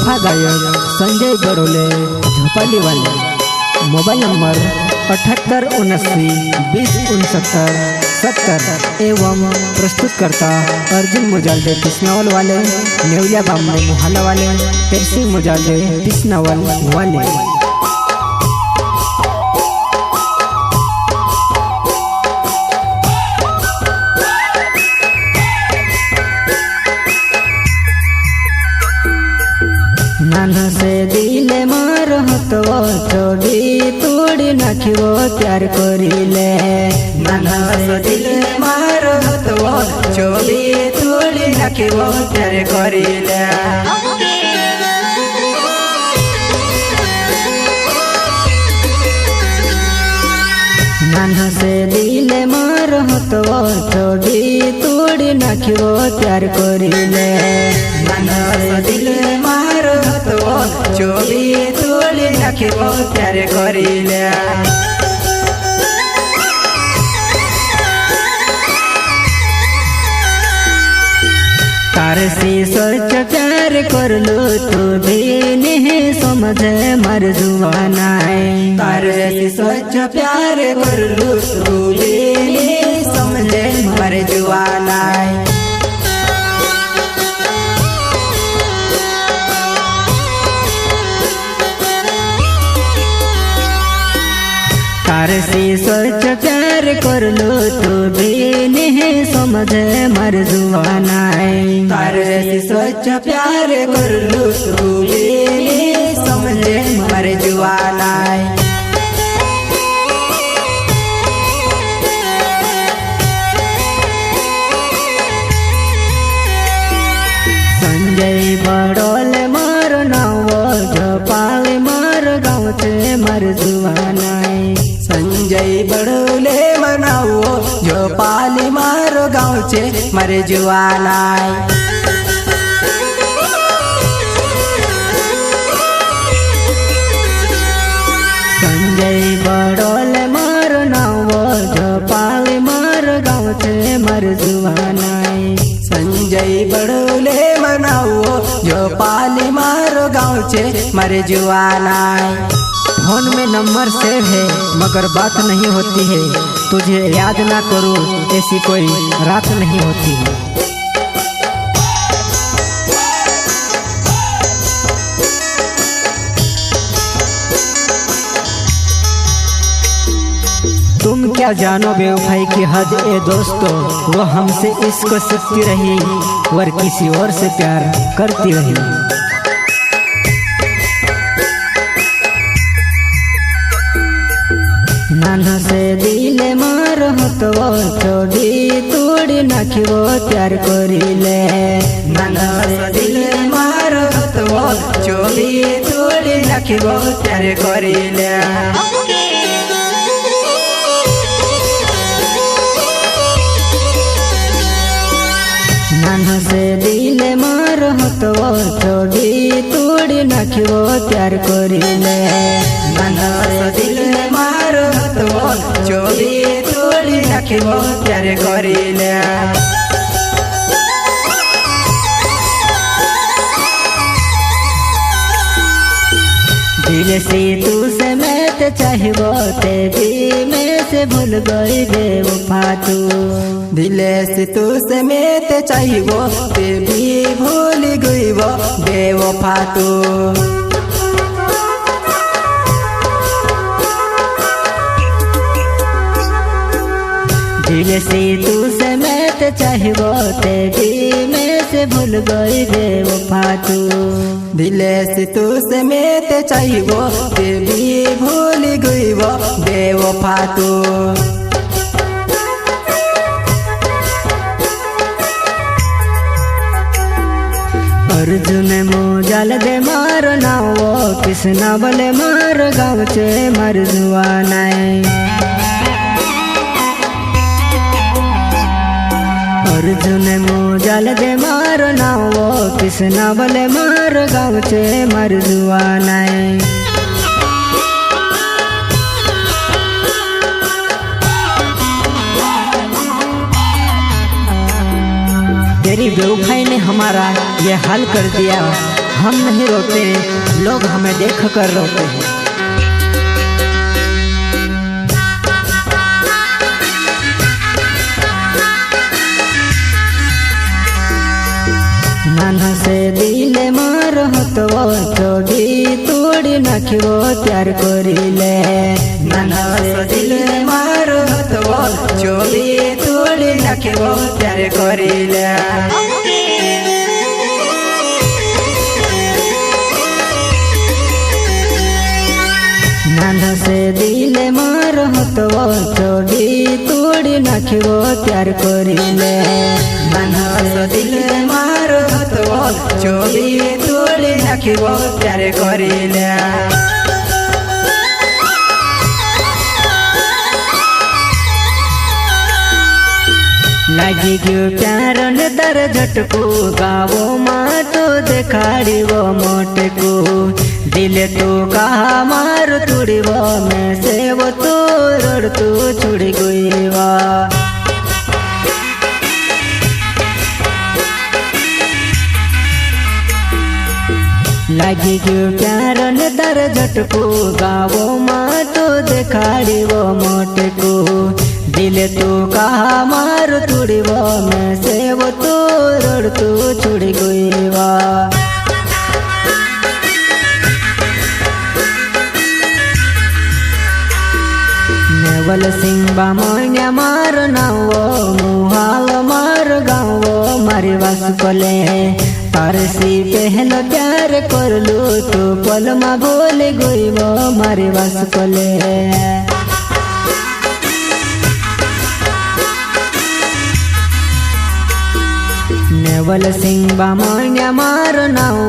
बेवफा गायक संजय बड़ोले झोपाली वाले। मोबाइल नंबर 7879206970 एवं प्रस्तुतकर्ता अर्जुन मुजालदे टिसनावल वाले, नेवलिया बामने मोहल्ला वाले, तेरसी मुजालदे टिसनावल वाले। नाना से दिल मार हतो चोड़ी तोड़ी नाखिवो प्यार करिले। नाना से दिल मार हतो चोड़ी तोड़ी नाखिवो प्यार करिले। नाना से दिल मार हतो चोड़ी तोड़ी नाखिवो प्यार करिले। नाना से दिल मार हतो चोड़ी तोड़ी नाखिवो प्यार करिले। तार से सोच प्यार करलो तो भी नहीं समझे मर जुआना है। तार से सोच प्यार करलो तो भी नहीं समझे मर जुआना है। तार से सोच प्यार करलो तो भी नहीं समझे मर जुआना है। तार से सोच प्यार करलो तो भी नहीं समझे मर जुआना है। संजय बड़ोले मार नावो झोपाली मार गाँव से मर जुआना है। संजय बड़ोले मनाओ झोपाली मारो गाँव से मर जुआना है। संजय बड़ोले मारो नाओ झोपाली मारो गाँव से मर जुआना है। संजय बड़ोले मनाओ झोपाली मारो गाँव से मर जुआना है। फोन में नंबर सेव है मगर बात नहीं होती है, तुझे याद ना करूं ऐसी कोई रात नहीं होती है। तुम क्या जानो बेवफाई की हद ए दोस्तों, वो हमसे इश्क सीखती रही और किसी और से प्यार करती रही। नाना से दिल मार हतो चोड़ी तोड़ी नाखिवो प्यार करिले। नाना से दिल मार हतो चोड़ी तोड़ी नाखिवो प्यार करिले। नाना से दिल मार हतो चोड़ी तोड़ी नाखिवो प्यार करिले। नाना से दिल मार हतो चोड़ी तोड़ी नाखिवो प्यार करिले। दिल से तू से मैं ते चाहिए ते भी मैं से भूल गई बेवफा तू। दिल से तू से मैं ते चाहिए ते भी भूल गई बेवफा तू। दिल से तू से मैं ते चाहिए ते भी मैं से भूल गई बेवफा तू। दिल से तू से मैं ते चाहिए ते भी भूल गई बेवफा तू। अर्जुन मुजालदे मार नावो टिसनावल मार गाँव से मर जुआना है। अर्जुन मुजालदे मार नावो टिसनावल मार गाँव से मर जुआना है। तेरी बेवफाई ने हमारा ये हाल कर दिया, हम नहीं रोते, लोग हमें देख कर रोते हैं। नाना से दिल मार हतवो चोगी तोड़ी नाखिवो त्यार करिले। नाना से दिल मार हतवो चोगी तोड़ी नाखिवो त्यार करिले। नाना से दिल मार हतवो चोगी तोड़ी नाखिवो त्यार करिले। नाना से दिल मार हतवो चोगी तोड़ी नाखिवो त्यार करिले। लागी गयो प्यार ने दर झटको गावो माँ तो देखाड़ी वो मोटको। दिल तो कहा मार तुड़ी वो में से वो तो रोड तो छुड़ी गई वा। लागी गयो प्यार ने दर झटको गावो माँ तो देखाड़ी वो मोटको। दिल तो कहा मार तुड़ी वो में से वो तो रोड तो छुड़ी गई वा। नेवल सिंह बामोन्या मार नावो मुहाल मार गावो मारी वास कोले। तारसी पहल प्यार करलू तो पल मा बोले गई वो मारी वास कोले। नेवल सिंह बामोन्या मार नावो